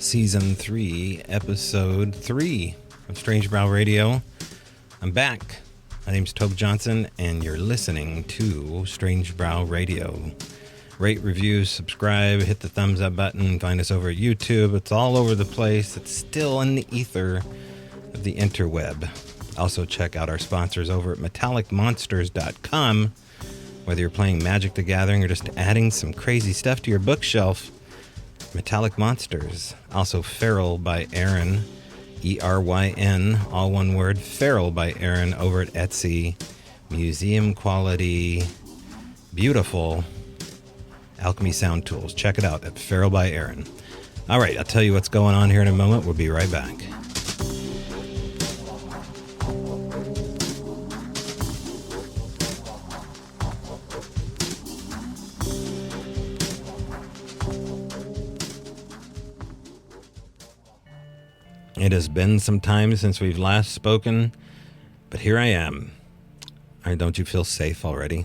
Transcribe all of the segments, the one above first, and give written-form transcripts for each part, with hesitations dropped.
Season 3, Episode 3 of Strange Brow Radio. I'm back. My name's Tobe Johnson, and you're listening to Strange Brow Radio. Rate, review, subscribe, hit the thumbs up button, find us over at YouTube. It's all over the place. It's still in the ether of the interweb. Also, check out our sponsors over at metallicmonsters.com. Whether you're playing Magic the Gathering or just adding some crazy stuff to your bookshelf, Metallic Monsters. Also, Feral by Aaron, E-R-Y-N, all one word, Feral by Aaron over at Etsy. Museum quality, beautiful alchemy sound tools. Check it out at Feral by Aaron. All right, I'll tell you what's going on here in a moment. We'll be right back. It has been some time since we've last spoken, but here I am. Don't you feel safe already?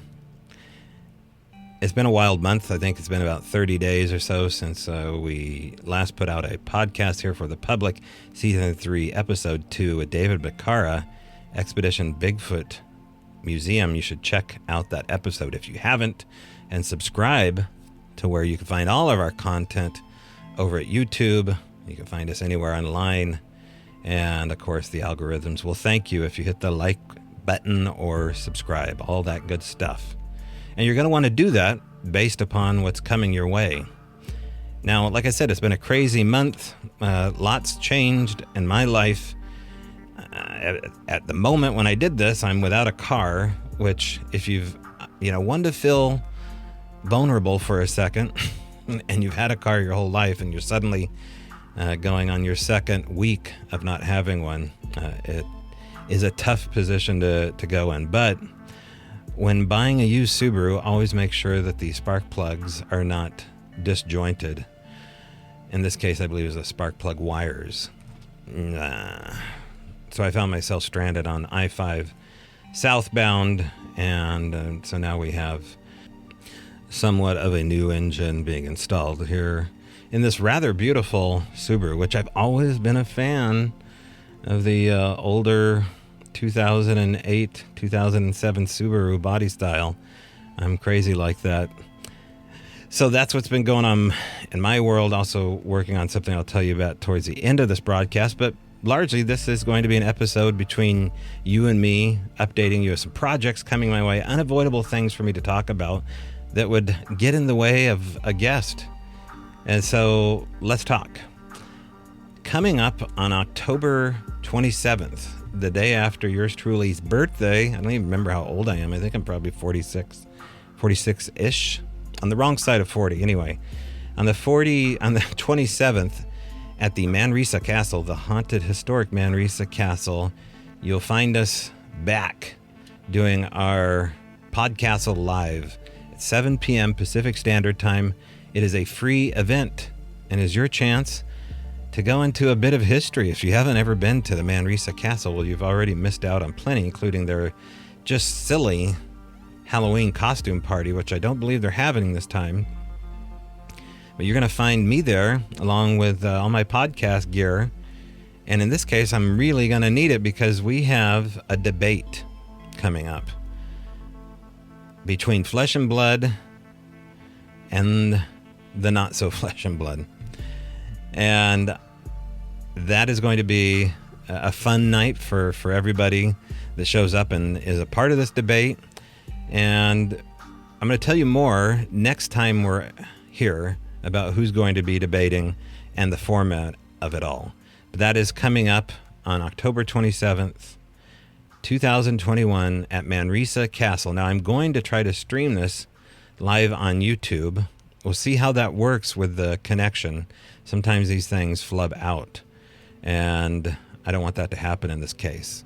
It's been a wild month. I think it's been about 30 days or so since we last put out a podcast here for the public. Season 3, Episode 2 with David Becara, Expedition Bigfoot Museum. You should check out that episode if you haven't, and subscribe to where you can find all of our content over at YouTube. You can find us anywhere online. And, of course, the algorithms will thank you if you hit the like button or subscribe, all that good stuff. And you're going to want to do that based upon what's coming your way. Now, like I said, it's been a crazy month. Lots changed in my life. At the moment when I did this, I'm without a car, which if you've, wanted to feel vulnerable for a second and you've had a car your whole life and you're suddenly going on your second week of not having one, it is a tough position to go in. But when buying a used Subaru, always make sure that the spark plugs are not disjointed. In this case, I believe it was the spark plug wires. So I found myself stranded on I-5 southbound, and so now we have somewhat of a new engine being installed here in this rather beautiful Subaru, which I've always been a fan of the older 2008, 2007 Subaru body style. I'm crazy like that. So that's what's been going on in my world. Also working on something I'll tell you about towards the end of this broadcast, but largely this is going to be an episode between you and me, updating you with some projects coming my way, unavoidable things for me to talk about that would get in the way of a guest. And so let's talk. Coming up on October 27th, the day after yours truly's birthday, I don't even remember how old I am. I think I'm probably 46-ish, on the wrong side of 40. Anyway, on the 27th at the Manresa Castle, the haunted historic Manresa Castle, you'll find us back doing our Podcastle Live at 7 p.m. Pacific Standard Time. It is a free event and is your chance to go into a bit of history. If you haven't ever been to the Manresa Castle, well, you've already missed out on plenty, including their just silly Halloween costume party, which I don't believe they're having this time. But you're going to find me there along with all my podcast gear. And in this case, I'm really going to need it because we have a debate coming up between Flesh and Blood and the not so flesh and blood. And that is going to be a fun night for everybody that shows up and is a part of this debate. And I'm going to tell you more next time we're here about who's going to be debating and the format of it all. But that is coming up on October 27th, 2021 at Manresa Castle. Now, I'm going to try to stream this live on YouTube. We'll see how that works with the connection. Sometimes these things flub out, and I don't want that to happen in this case.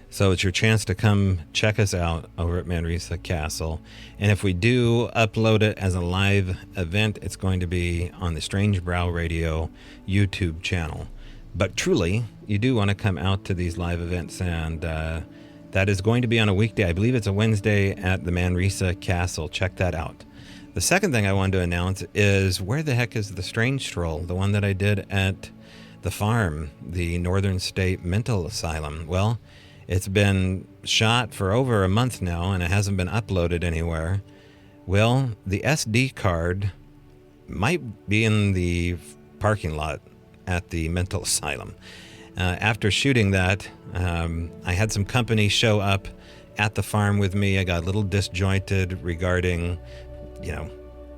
So it's your chance to come check us out over at Manresa Castle. And if we do upload it as a live event, it's going to be on the Strange Brow Radio YouTube channel. But truly, you do want to come out to these live events, and that is going to be on a weekday. I believe it's a Wednesday at the Manresa Castle. Check that out. The second thing I wanted to announce is where the heck is the strange stroll, the one that I did at the farm, the Northern State Mental Asylum? Well, it's been shot for over a month now, and it hasn't been uploaded anywhere. Well, the SD card might be in the parking lot at the mental asylum. After shooting that, I had some company show up at the farm with me. I got a little disjointed regarding,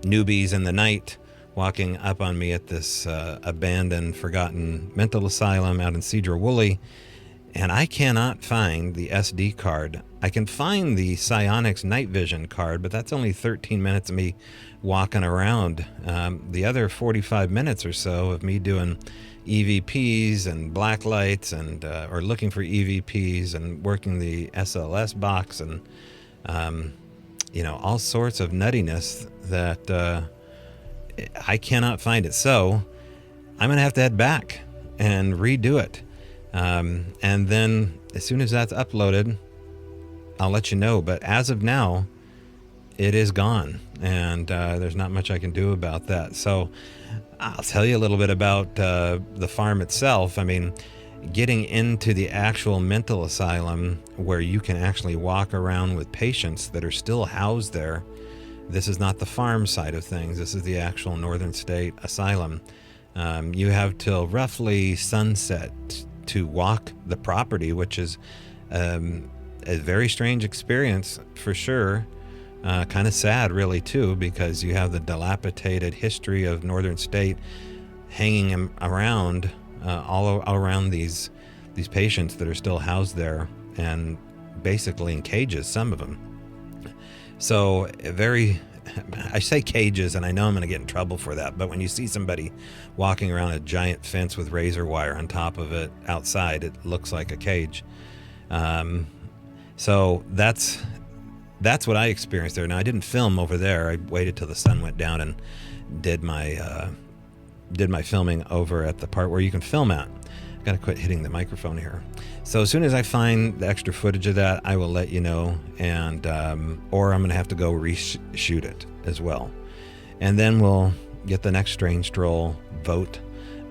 newbies in the night walking up on me at this abandoned, forgotten mental asylum out in Cedar Woolley. And I cannot find the SD card. I can find the Psionics night vision card, but that's only 13 minutes of me walking around. The other 45 minutes or so of me doing EVPs and black lights and or looking for EVPs and working the SLS box and all sorts of nuttiness that I cannot find it. So I'm gonna have to head back and redo it. And then as soon as that's uploaded, I'll let you know. But as of now, it is gone, and there's not much I can do about that. So I'll tell you a little bit about the farm itself. I mean, getting into the actual mental asylum where you can actually walk around with patients that are still housed there. This is not the farm side of things. This is the actual Northern State Asylum. You have till roughly sunset to walk the property, which is a very strange experience for sure. Kind of sad, really, too, because you have the dilapidated history of Northern State hanging around all around these patients that are still housed there, and basically in cages, some of them. So I say cages, and I know I'm going to get in trouble for that, but when you see somebody walking around a giant fence with razor wire on top of it outside, it looks like a cage. So that's what I experienced there. Now, I didn't film over there. I waited till the sun went down and did my filming over at the part where you can film at. Got to quit hitting the microphone here. So as soon as I find the extra footage of that, I will let you know, and or I'm going to have to go reshoot it as well. And then we'll get the next Strange Stroll vote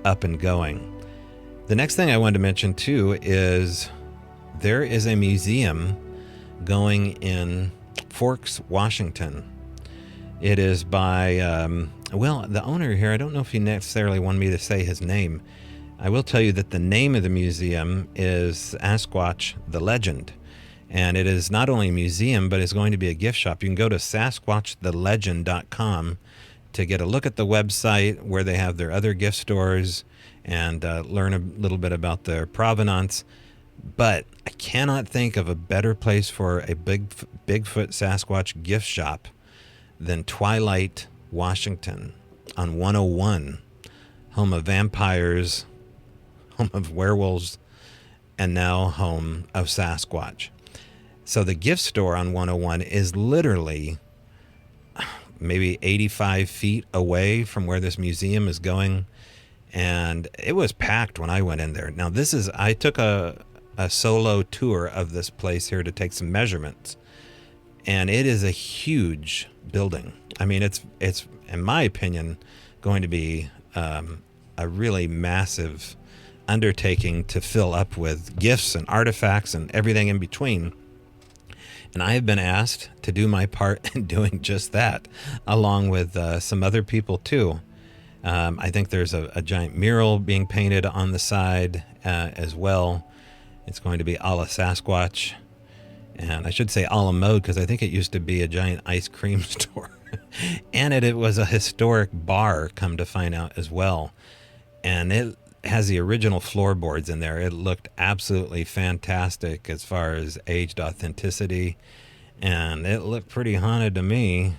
up and going. The next thing I wanted to mention, too, is there is a museum going in Forks, Washington. It is by, the owner here, I don't know if he necessarily wanted me to say his name. I will tell you that the name of the museum is Sasquatch the Legend. And it is not only a museum, but it's going to be a gift shop. You can go to sasquatchthelegend.com to get a look at the website where they have their other gift stores and learn a little bit about their provenance. But I cannot think of a better place for a Bigfoot Sasquatch gift shop than Twilight, Washington on 101, home of vampires, home of werewolves, and now home of Sasquatch. So the gift store on 101 is literally maybe 85 feet away from where this museum is going. And it was packed when I went in there. Now I took a solo tour of this place here to take some measurements. And it is a huge building. I mean, it's in my opinion, going to be a really massive undertaking to fill up with gifts and artifacts and everything in between. And I have been asked to do my part in doing just that, along with some other people too. I think there's a giant mural being painted on the side as well. It's going to be a la Sasquatch. And I should say a la mode because I think it used to be a giant ice cream store. And it was a historic bar, come to find out as well. And it has the original floorboards in there. It looked absolutely fantastic as far as aged authenticity. And it looked pretty haunted to me.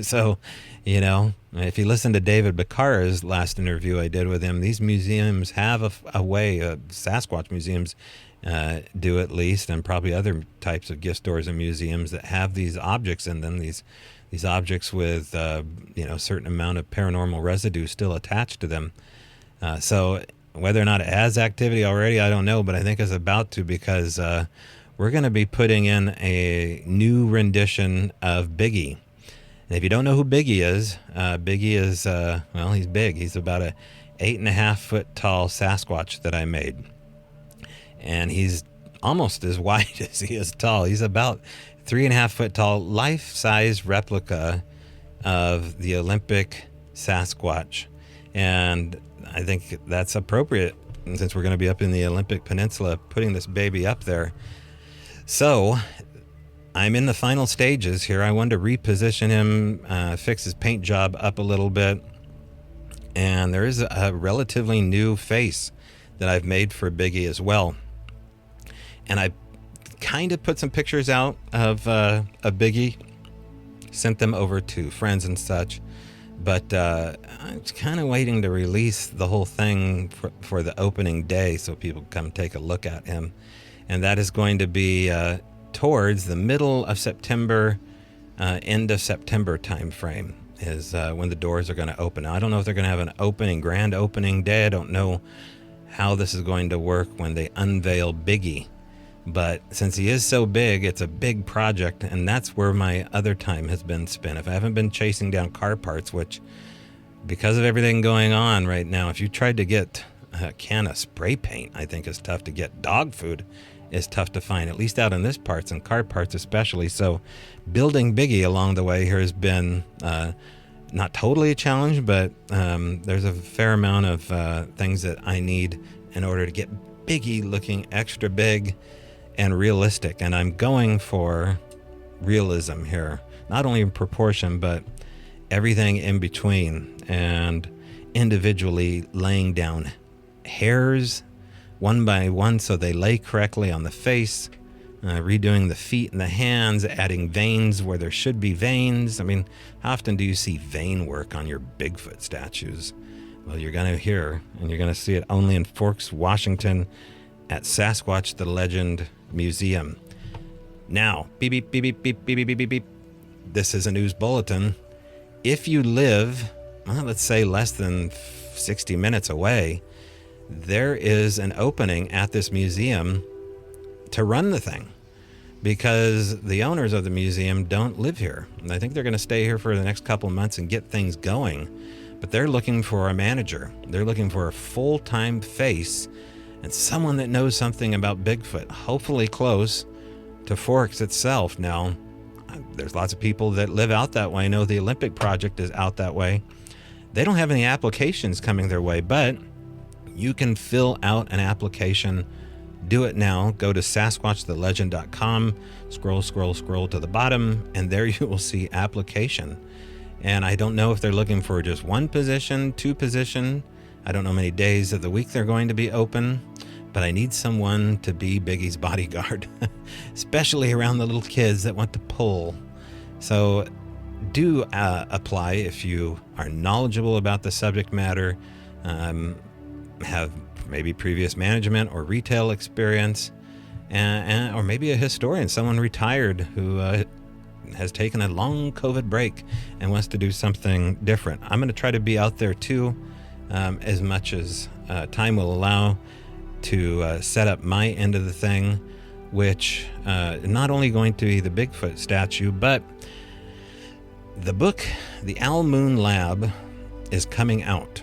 So, if you listen to David Beccara's last interview I did with him, these museums have a way, Sasquatch museums do at least, and probably other types of gift stores and museums that have these objects in them, these objects with, a certain amount of paranormal residue still attached to them. So whether or not it has activity already, I don't know, but I think it's about to, because we're going to be putting in a new rendition of Biggie. And if you don't know who Biggie is, well, he's big. He's about a 8.5-foot tall Sasquatch that I made. And he's almost as wide as he is tall. He's about 3.5-foot tall, life-size replica of the Olympic Sasquatch. And I think that's appropriate since we're going to be up in the Olympic Peninsula putting this baby up there. So I'm in the final stages here. I wanted to reposition him, fix his paint job up a little bit. And there is a relatively new face that I've made for Biggie as well. And I kind of put some pictures out of Biggie, sent them over to friends and such. But I'm kind of waiting to release the whole thing for the opening day so people can come take a look at him. And that is going to be towards the middle of September, end of September time frame is when the doors are going to open. Now, I don't know if they're going to have an grand opening day. I don't know how this is going to work when they unveil Biggie. But since he is so big, it's a big project, and that's where my other time has been spent. If I haven't been chasing down car parts, which, because of everything going on right now, if you tried to get a can of spray paint, I think is tough to get. Dog food is tough to find, at least out in this parts, and car parts especially. So building Biggie along the way here has been not totally a challenge, but there's a fair amount of things that I need in order to get Biggie looking extra big and realistic. And I'm going for realism here, not only in proportion, but everything in between, and individually laying down hairs one by one so they lay correctly on the face, redoing the feet and the hands, adding veins where there should be veins. I mean, how often do you see vein work on your Bigfoot statues? Well, you're going to hear, and you're going to see it only in Forks, Washington, at Sasquatch the Legend Museum. Now, beep, beep, beep, beep, beep, beep, beep, beep, beep. This is a news bulletin. If you live, well, let's say less than 60 minutes away, there is an opening at this museum to run the thing, because the owners of the museum don't live here. And I think they're going to stay here for the next couple of months and get things going. But they're looking for a manager. They're looking for a full-time face and someone that knows something about Bigfoot, hopefully close to Forks itself. Now, there's lots of people that live out that way. I know the Olympic project is out that way. They don't have any applications coming their way, but you can fill out an application. Do it now. Go to sasquatchthelegend.com, scroll to the bottom, and there you will see application. And I don't know if they're looking for just one position, two position. I don't know how many days of the week they're going to be open, but I need someone to be Biggie's bodyguard, especially around the little kids that want to pull. So do apply if you are knowledgeable about the subject matter, have maybe previous management or retail experience, or maybe a historian, someone retired who has taken a long COVID break and wants to do something different. I'm going to try to be out there too, as much as time will allow, to set up my end of the thing, which not only going to be the Bigfoot statue, but the book, The Owl Moon Lab, is coming out.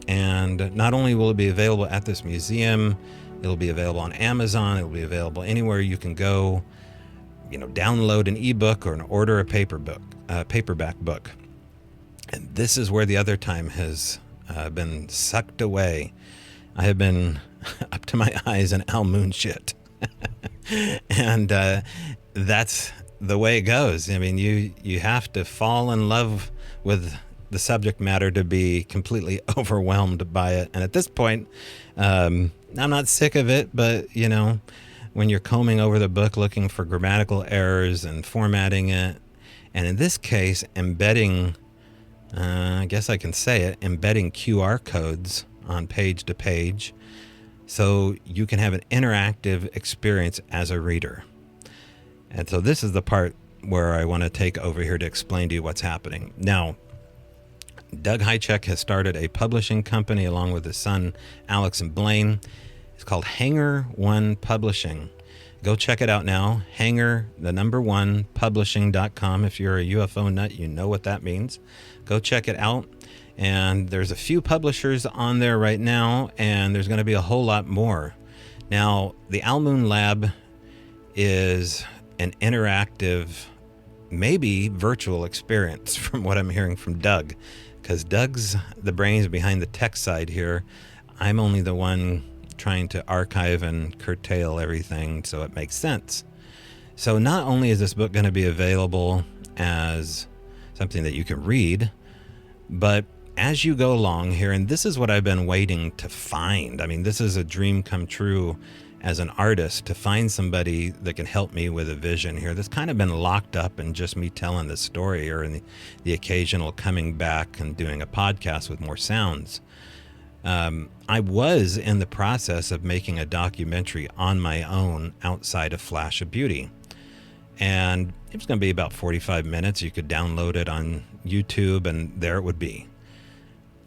And not only will it be available at this museum, it'll be available on Amazon, it'll be available anywhere you can go, download an ebook or order a paperback book. And this is where the other time has been sucked away. I have been up to my eyes in owl moon shit. And that's the way it goes. I mean, you have to fall in love with the subject matter to be completely overwhelmed by it. And at this point, I'm not sick of it, but when you're combing over the book looking for grammatical errors and formatting it, and in this case, embedding, I guess I can say it, embedding QR codes on page to page, so you can have an interactive experience as a reader. And so this is the part where I want to take over here to explain to you what's happening. Now, Doug Hychek has started a publishing company along with his son, Alex and Blaine. It's called Hangar One Publishing. Go check it out now. Publishing.com. If you're a UFO nut, you know what that means. Go check it out. And there's a few publishers on there right now, and there's going to be a whole lot more. Now, the Al Moon Lab is an interactive, maybe virtual experience from what I'm hearing from Doug, because Doug's the brains behind the tech side here. I'm only the one trying to archive and curtail everything so it makes sense. So not only is this book going to be available as something that you can read, but as you go along here, and this is what I've been waiting to find. I mean, this is a dream come true as an artist, to find somebody that can help me with a vision here. That's kind of been locked up in just me telling the story, or in the occasional coming back and doing a podcast with more sounds. I was in the process of making a documentary on my own outside of Flash of Beauty. And it was going to be about 45 minutes. You could download it on YouTube, and there it would be.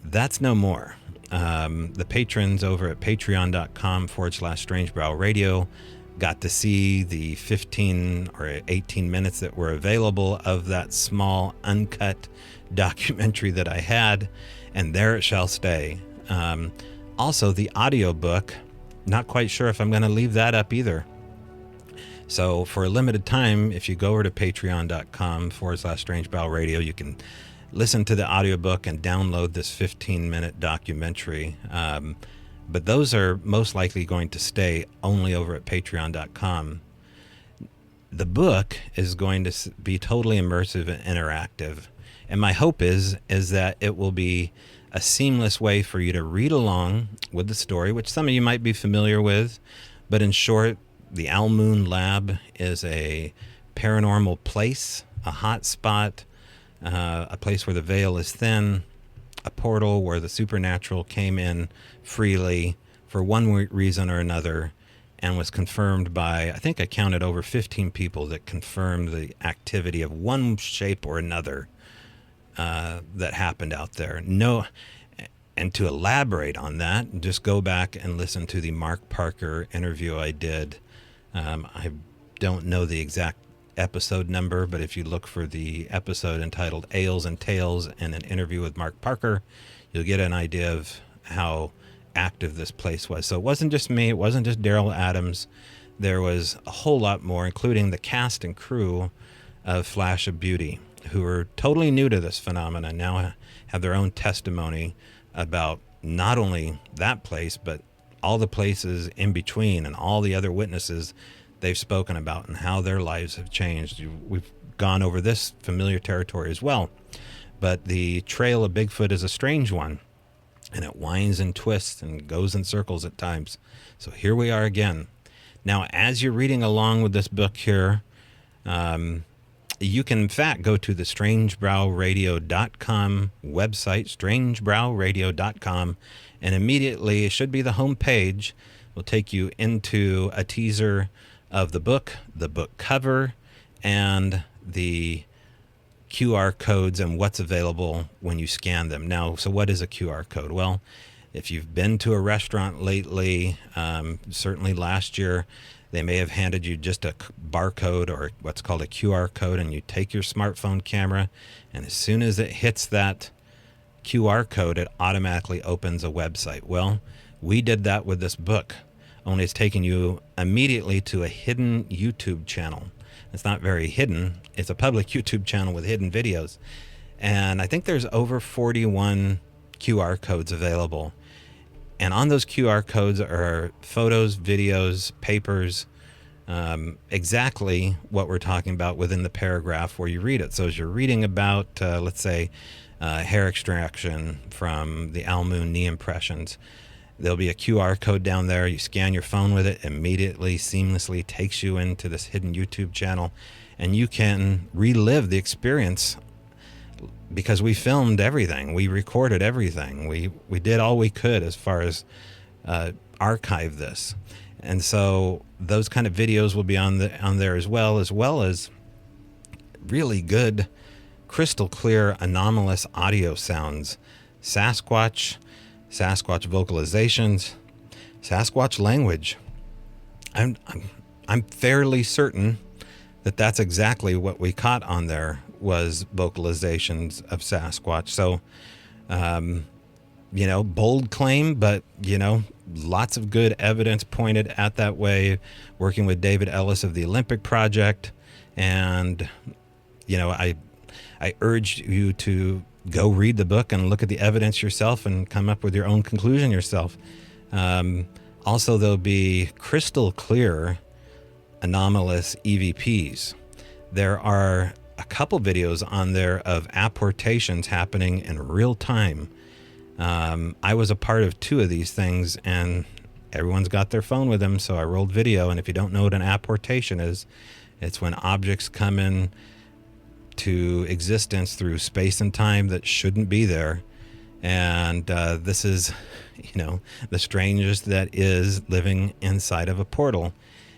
That's no more. The patrons over at patreon.com/Strangebrow Radio got to see the 15 or 18 minutes that were available of that small uncut documentary that I had, and there it shall stay. Also, the audiobook, not quite sure if I'm going to leave that up either. So for a limited time, if you go over to patreon.com/Strangebrow Radio, you can listen to the audiobook and download this 15-minute documentary. But those are most likely going to stay only over at patreon.com. The book is going to be totally immersive and interactive. And my hope is that it will be a seamless way for you to read along with the story, which some of you might be familiar with. But in short, the Al Moon Lab is a paranormal place, a hot spot, a place where the veil is thin, a portal where the supernatural came in freely for one reason or another, and was confirmed by, I think I counted over 15 people that confirmed the activity of one shape or another that happened out there. No, and to elaborate on that, just go back and listen to the Mark Parker interview I did. I don't know the exact episode number, but if you look for the episode entitled Ales and Tales and an interview with Mark Parker, you'll get an idea of how active this place was. So it wasn't just me, it wasn't just Daryl Adams. There was a whole lot more, including the cast and crew of Flash of Beauty, who are totally new to this phenomenon, now have their own testimony about not only that place, but all the places in between and all the other witnesses they've spoken about and how their lives have changed. We've gone over this familiar territory as well, but the trail of Bigfoot is a strange one, and it winds and twists and goes in circles at times. So here we are again. Now, as you're reading along with this book here, you can in fact go to the strangebrowradio.com website, strangebrowradio.com, and immediately it should be the home page will take you into a teaser of the book cover, and the QR codes and what's available when you scan them. Now, so what is a QR code? Well, if you've been to a restaurant lately, certainly last year, they may have handed you just a barcode or what's called a QR code, and you take your smartphone camera, and as soon as it hits that QR code, it automatically opens a website. Well, we did that with this book, only it's taking you immediately to a hidden YouTube channel. It's not very hidden. It's a public YouTube channel with hidden videos. And I think there's over 41 QR codes available. And on those QR codes are photos, videos, papers, exactly what we're talking about within the paragraph where you read it. So as you're reading about, let's say, hair extraction from the Al Moon knee impressions, there'll be a QR code down there. You scan your phone with it, immediately, seamlessly takes you into this hidden YouTube channel, and you can relive the experience because we filmed everything. We recorded everything. We did all we could as far as archive this. And so those kind of videos will be on there as well as really good, crystal clear, anomalous audio sounds. Sasquatch vocalizations, Sasquatch language. I'm I'm fairly certain that that's exactly what we caught on there was vocalizations of Sasquatch. So, bold claim, but, lots of good evidence pointed at that way, working with David Ellis of the Olympic Project. And, I urge you to go read the book and look at the evidence yourself and come up with your own conclusion yourself. Also, there'll be crystal clear anomalous EVPs. There are a couple videos on there of apportations happening in real time. I was a part of 2 of these things, and everyone's got their phone with them, so I rolled video. And if you don't know what an apportation is, it's when objects come in to existence through space and time that shouldn't be there. And this is, the strangest that is living inside of a portal.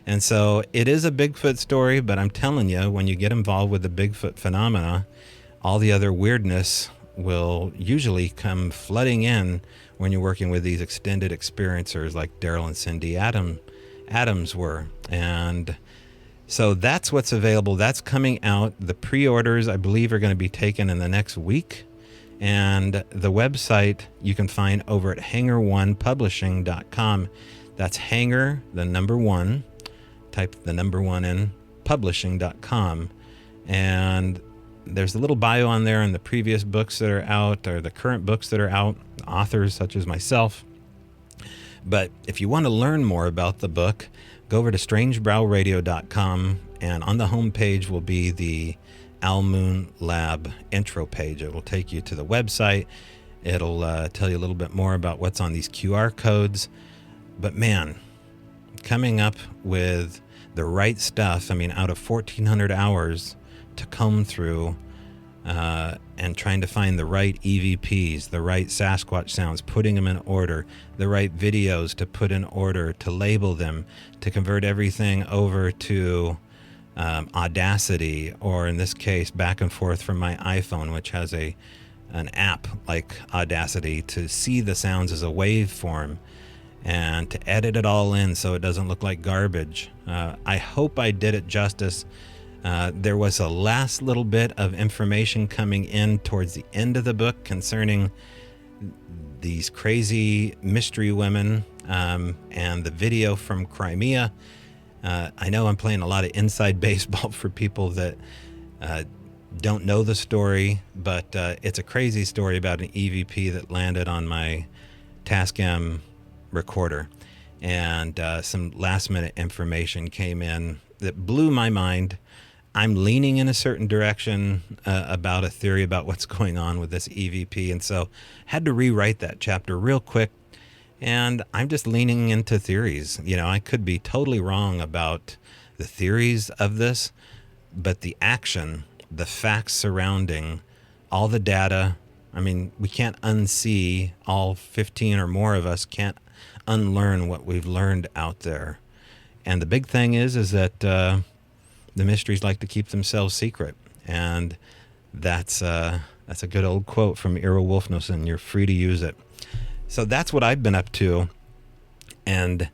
And so it is a Bigfoot story, but I'm telling you, when you get involved with the Bigfoot phenomena, all the other weirdness will usually come flooding in when you're working with these extended experiencers like Daryl and Cindy Adams were. And so that's what's available. That's coming out. The pre-orders, I believe, are going to be taken in the next week. And the website you can find over at hanger1publishing.com. That's hanger, the number 1. Type the number 1 in, publishing.com. And there's a little bio on there and the previous books that are out, or the current books that are out, authors such as myself. But if you want to learn more about the book, go over to strangebrowradio.com, and on the home page will be the Al Moon Lab intro page. It will take you to the website. It'll tell you a little bit more about what's on these QR codes. But man, coming up with the right stuff, out of 1,400 hours to comb through and trying to find the right EVPs, the right Sasquatch sounds, putting them in order, the right videos to put in order, to label them, to convert everything over to Audacity, or in this case, back and forth from my iPhone, which has an app like Audacity, to see the sounds as a waveform and to edit it all in so it doesn't look like garbage. I hope I did it justice. There was a last little bit of information coming in towards the end of the book concerning these crazy mystery women and the video from Crimea. I know I'm playing a lot of inside baseball for people that don't know the story, but it's a crazy story about an EVP that landed on my Tascam recorder, and some last minute information came in that blew my mind. I'm leaning in a certain direction about a theory about what's going on with this EVP, and so had to rewrite that chapter real quick, and I'm just leaning into theories. I could be totally wrong about the theories of this, but the action, the facts surrounding all the data, we can't unsee, all 15 or more of us can't unlearn what we've learned out there. And the big thing is that the mysteries like to keep themselves secret. And that's a good old quote from Ira Wolfnesen. You're free to use it. So that's what I've been up to. And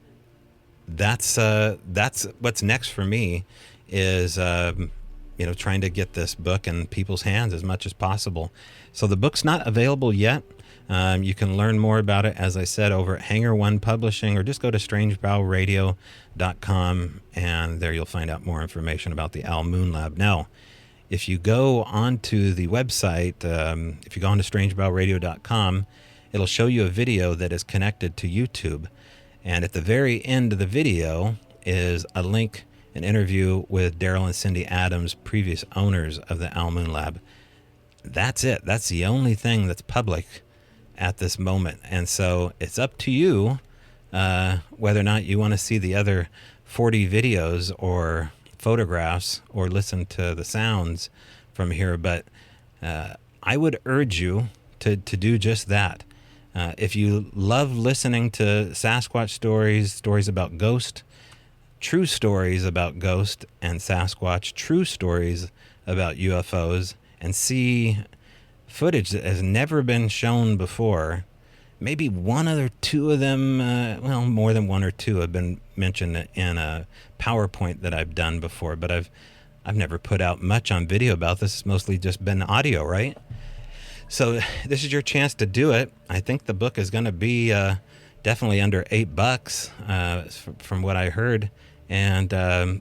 that's what's next for me is, trying to get this book in people's hands as much as possible. So the book's not available yet. You can learn more about it, as I said, over at Hanger One Publishing, or just go to strangebrowradio.com, and there you'll find out more information about the Al Moon Lab. Now, if you go onto the website, if you go onto strangebrowradio.com, it'll show you a video that is connected to YouTube. And at the very end of the video is a link, an interview with Daryl and Cindy Adams, previous owners of the Al Moon Lab. That's it. That's the only thing that's public at this moment. And so it's up to you whether or not you want to see the other 40 videos or photographs or listen to the sounds from here. But I would urge you to do just that. If you love listening to Sasquatch stories about ghost, true stories about ghost and Sasquatch, true stories about UFOs, and see footage that has never been shown before, Maybe one or two of them, well, more than one or two have been mentioned in a PowerPoint that I've done before, but I've never put out much on video about this. It's mostly just been audio, right? So this is your chance to do it. I think the book is going to be definitely under $8 from what I heard. And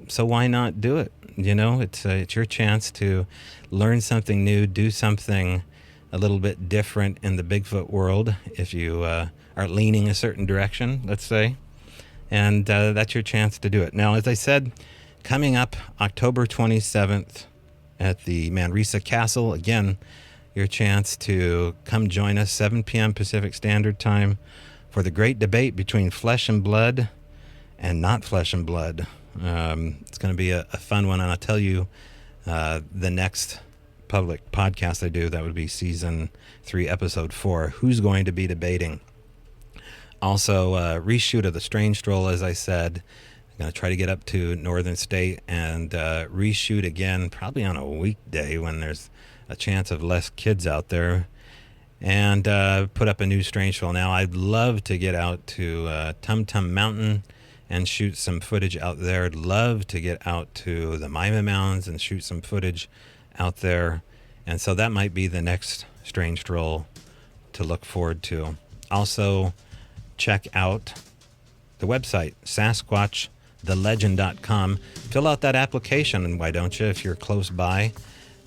so why not do it? You know, it's your chance to learn something new, do something a little bit different in the Bigfoot world if you are leaning a certain direction, let's say. And that's your chance to do it. Now, as I said, coming up October 27th at the Manresa Castle, again, your chance to come join us 7 p.m. Pacific Standard Time for the great debate between flesh and blood and not flesh and blood. It's going to be a fun one, and I'll tell you the next public podcast I do, that would be season 3, episode 4, who's going to be debating. Also, reshoot of the Strange Stroll, as I said. I'm going to try to get up to Northern State and reshoot again, probably on a weekday when there's a chance of less kids out there, and put up a new Strange Stroll. Now, I'd love to get out to Tum Tum Mountain and shoot some footage out there. I'd love to get out to the Maima Mountains and shoot some footage out there. And so that might be the next Strange Stroll to look forward to. Also, check out the website, sasquatchthelegend.com. Fill out that application, why don't you, if you're close by.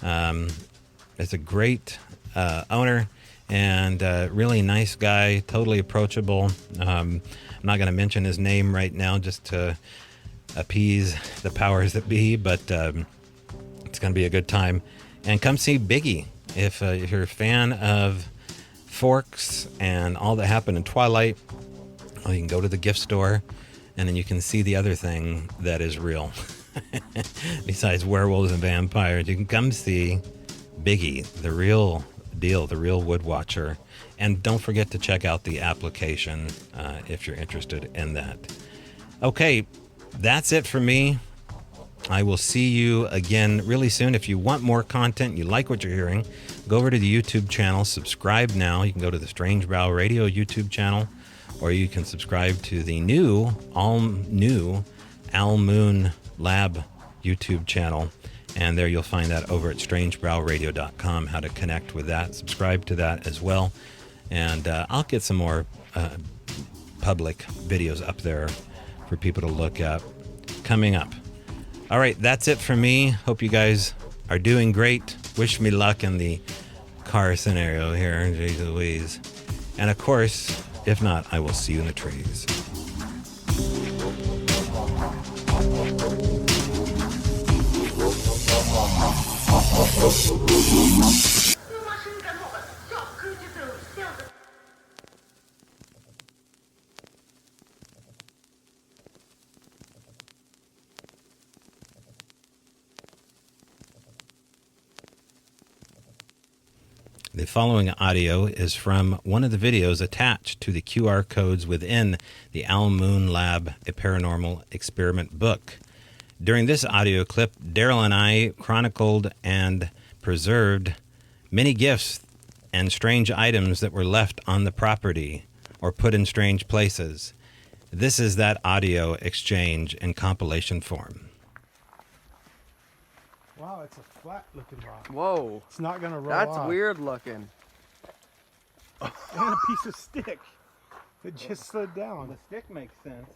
It's a great owner and really nice guy, totally approachable. I'm not going to mention his name right now just to appease the powers that be, but it's going to be a good time. And come see Biggie if you're a fan of Forks and all that happened in Twilight. Well, you can go to the gift store and then you can see the other thing that is real. Besides werewolves and vampires, you can come see Biggie, the real deal, the real wood watcher. And don't forget to check out the application if you're interested in that. Okay, that's it for me. I will see you again really soon. If you want more content, you like what you're hearing, go over to the YouTube channel, subscribe now. You can go to the Strange Brow Radio YouTube channel, or you can subscribe to the all new Al Moon Lab YouTube channel. And there you'll find that over at strangebrowradio.com, how to connect with that. Subscribe to that as well. And I'll get some more public videos up there for people to look at coming up. All right, that's it for me. Hope you guys are doing great. Wish me luck in the car scenario here. Jeez Louise. And of course, if not, I will see you in the trees. The following audio is from one of the videos attached to the QR codes within the Al Moon Lab, a Paranormal Experiment book. During this audio clip, Daryl and I chronicled and preserved many gifts and strange items that were left on the property or put in strange places. This is that audio exchange in compilation form. Wow, it's a flat-looking rock. Whoa. It's not going to roll That's off. weird looking. And a piece of stick that just slid down. The stick makes sense.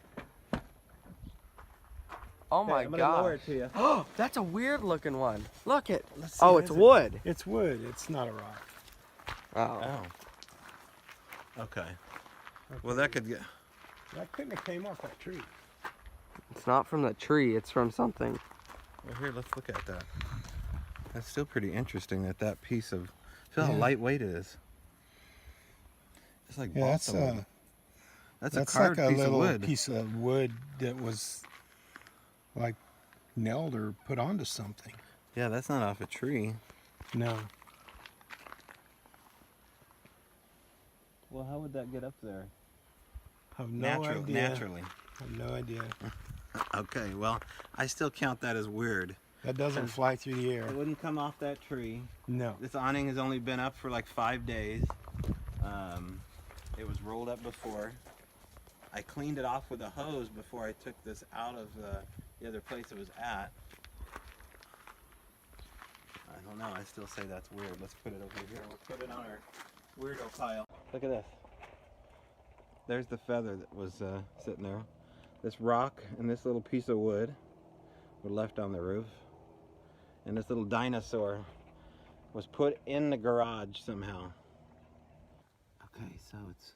Oh my I'm gonna lower god. it to you. Oh, that's a weird looking one. Look it. Let's see, Oh, is it's it? wood. It's wood. It's not a rock. Oh. Okay. Well, that could get... That couldn't have came off that tree. It's not from the tree, it's from something. Well, here, let's look at that. That's still pretty interesting that piece of... Feel how lightweight it is. It's like balsa. That's a carved like a piece of little wood. piece of wood that was like nailed or put onto something. Yeah, that's not off a tree. No. Well, how would that get up there? I have no idea. Naturally. I have no idea. Okay, well, I still count that as weird. That doesn't fly through the air. It wouldn't come off that tree. No. This awning has only been up for like 5 days. It was rolled up before. I cleaned it off with a hose before I took this out of the other place it was at. I don't know, I still say that's weird. Let's put it over here. We'll put it on our weirdo pile. Look at this. There's the feather that was sitting there. This rock and this little piece of wood were left on the roof. And this little dinosaur was put in the garage somehow. Okay, so it's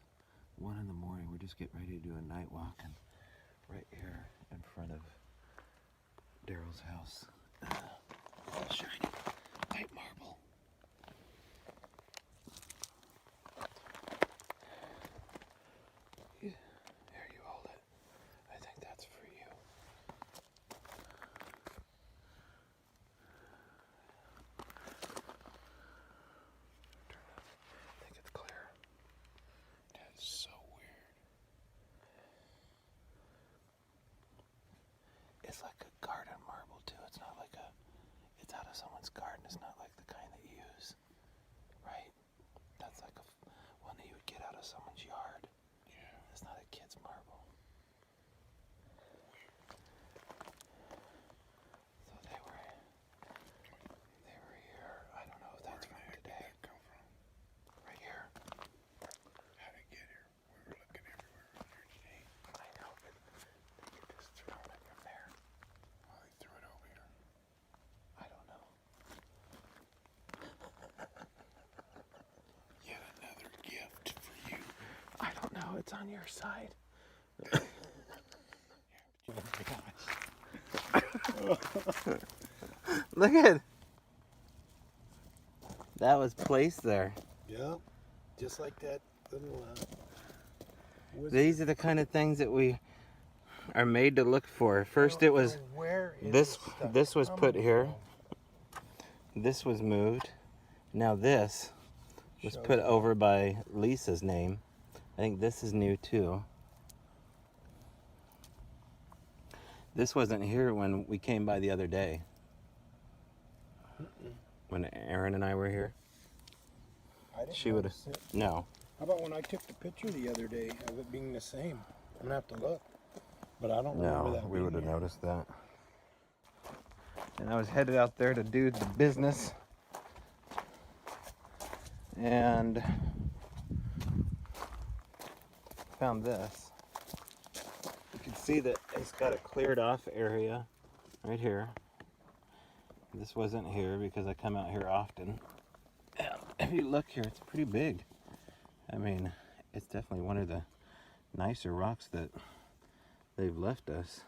1 in the morning. We're just getting ready to do a night walk, and right here in front of Daryl's house, all shiny, white marble. Here, you hold it. I think that's for you. I think it's clear. That's so weird. It's like a garden marble too. It's not like it's out of someone's garden. It's not like the kind that you use, right? That's like one that you would get out of someone's yard. Yeah. It's not a kid's marble. So they were here. I don't know if that's from today. Where did that come from? Right here. How did it get here? We were looking everywhere around here today. I know, but they could just throw it from there. Well, they threw it over here. I don't know. Yet another gift for you. I don't know. It's on your side. Look at that was placed there. Yeah, just like that little. These are the kind of things that we are made to look for. First, it was where is this was put here. This was moved. Now this was put over by Lisa's name. I think this is new too. This wasn't here when we came by the other day. When Erin and I were here. I didn't She would have. notice it. No. How about when I took the picture the other day of it being the same? I'm gonna have to look, but I don't remember No, that. we being would have there. noticed that. And I was headed out there to do the business. And found this. You can see that it's got a cleared off area right here. This wasn't here because I come out here often. And if you look here, it's pretty big. I mean, it's definitely one of the nicer rocks that they've left us.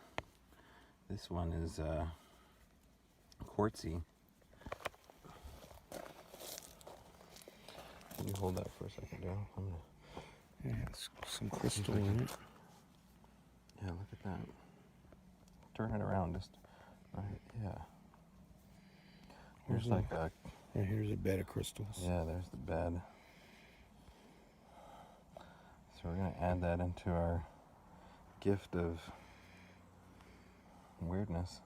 This one is quartzy. Can you hold that for a second, Daryl? I'm gonna. Yeah, it's some crystal in it. Yeah, look at that. Turn it around, just right. Yeah. Here's like a. And here's a bed of crystals. Yeah, there's the bed. So we're gonna add that into our gift of weirdness.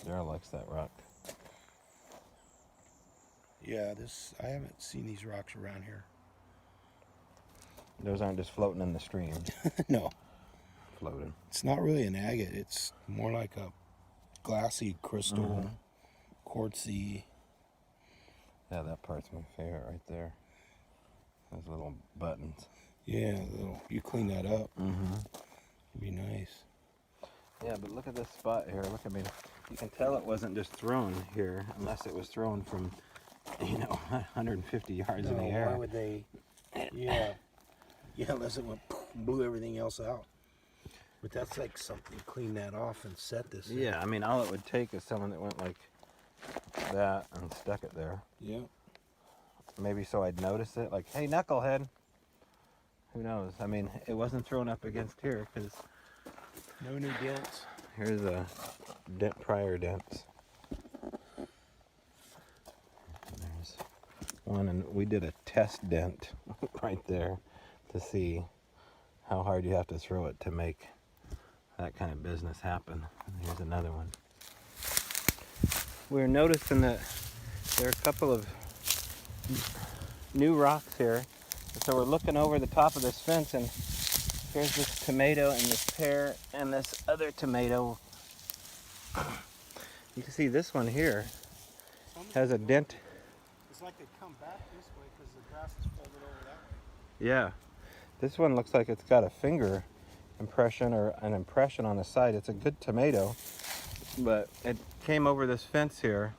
Daryl likes that rock. Yeah, I haven't seen these rocks around here. Those aren't just floating in the stream. No, Floating. it's not really an agate. It's more like a glassy crystal, quartzy. Yeah, that part's my favorite right there. Those little buttons. Yeah, you clean that up. Mm-hmm. It'd be nice. Yeah, but look at this spot here. Look, I mean, you can tell it wasn't just thrown here, unless it was thrown from, 150 yards in the air. Why would they? Yeah, unless it went blew everything else out. But that's like something. Clean that off and set this. in. Yeah, I mean, all it would take is someone that went like that and stuck it there. Yeah. Maybe so I'd notice it, like, hey, knucklehead. Who knows? I mean, it wasn't thrown up against here because No new dents. here's a prior dents. There's one, and we did a test dent right there to see how hard you have to throw it to make that kind of business happen. And here's another one. We're noticing that there are a couple of new rocks here. And so we're looking over the top of this fence, and here's this tomato and this pear and this other tomato. You can see this one here has a dent. It's like they come back this way because the grass is folded over that way. Yeah. This one looks like it's got a finger impression or an impression on the side. It's a good tomato, but it came over this fence here.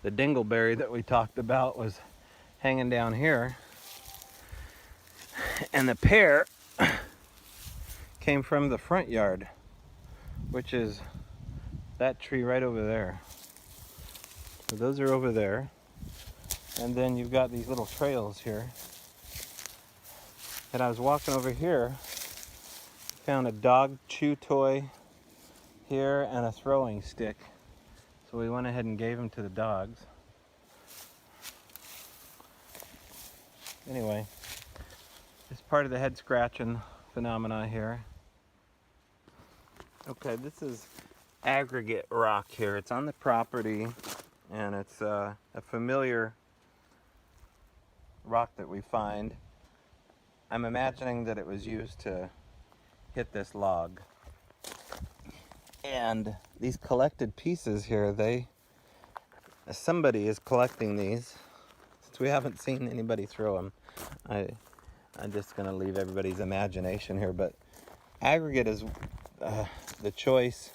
The dingleberry that we talked about was hanging down here. And the pear came from the front yard, which is that tree right over there. So those are over there. And then you've got these little trails here. And I was walking over here, found a dog chew toy here and a throwing stick. So we went ahead and gave them to the dogs. Anyway, it's part of the head scratching phenomena here. Okay, this is aggregate rock here. It's on the property, and it's a familiar rock that we find. I'm imagining that it was used to hit this log. And these collected pieces here, somebody is collecting these. Since we haven't seen anybody throw them, I'm just gonna leave everybody's imagination here, but aggregate is the choice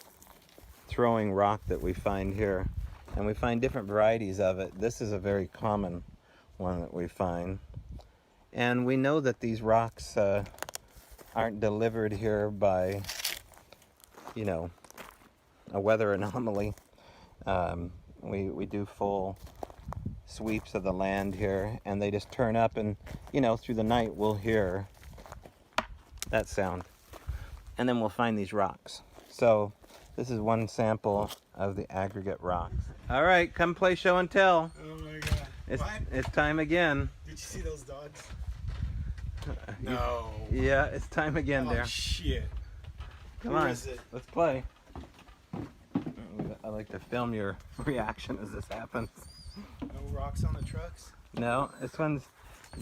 throwing rock that we find here. And we find different varieties of it. This is a very common one that we find. And we know that these rocks aren't delivered here by, you know, a weather anomaly. We do full sweeps of the land here, and they just turn up, and, you know, through the night we'll hear that sound. And then we'll find these rocks. So this is one sample of the aggregate rocks. All right, come play show and tell. Oh my god. It's time again. Did you see those dogs? No. Yeah, it's time again there. Oh shit. Come Where on, is it? let's play. I like to film your reaction as this happens. No rocks on the trucks? No, this one's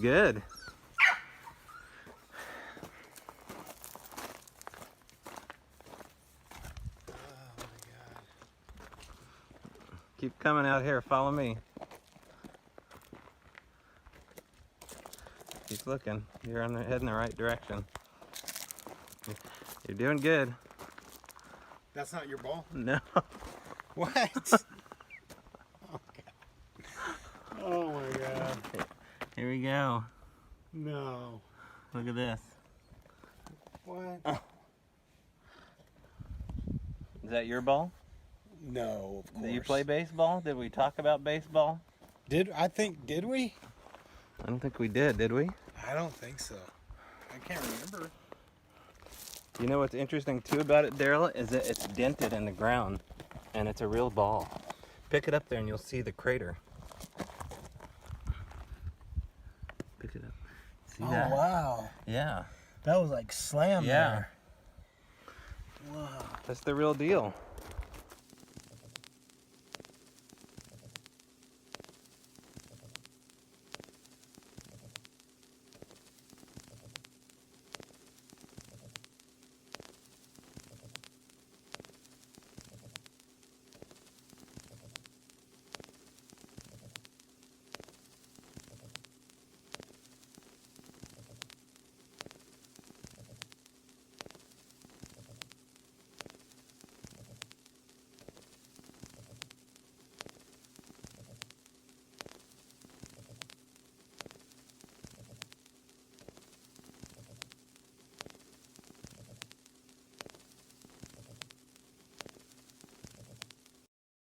good. Oh my god. Keep coming out here, follow me. Keep looking, you're heading in the right direction. You're doing good. That's not your ball? No. What? Oh, god. Oh my god. Here we go. No. Look at this. What? Oh. Is that your ball? No, of course. Do you play baseball? Did we talk about baseball? Did we? I don't think we did we? I don't think so. I can't remember. You know what's interesting too about it, Daryl, is that it's dented in the ground, and it's a real ball. Pick it up there and you'll see the crater. Pick it up. See that? Wow. Yeah. That was like slam Yeah. there. Wow. That's the real deal.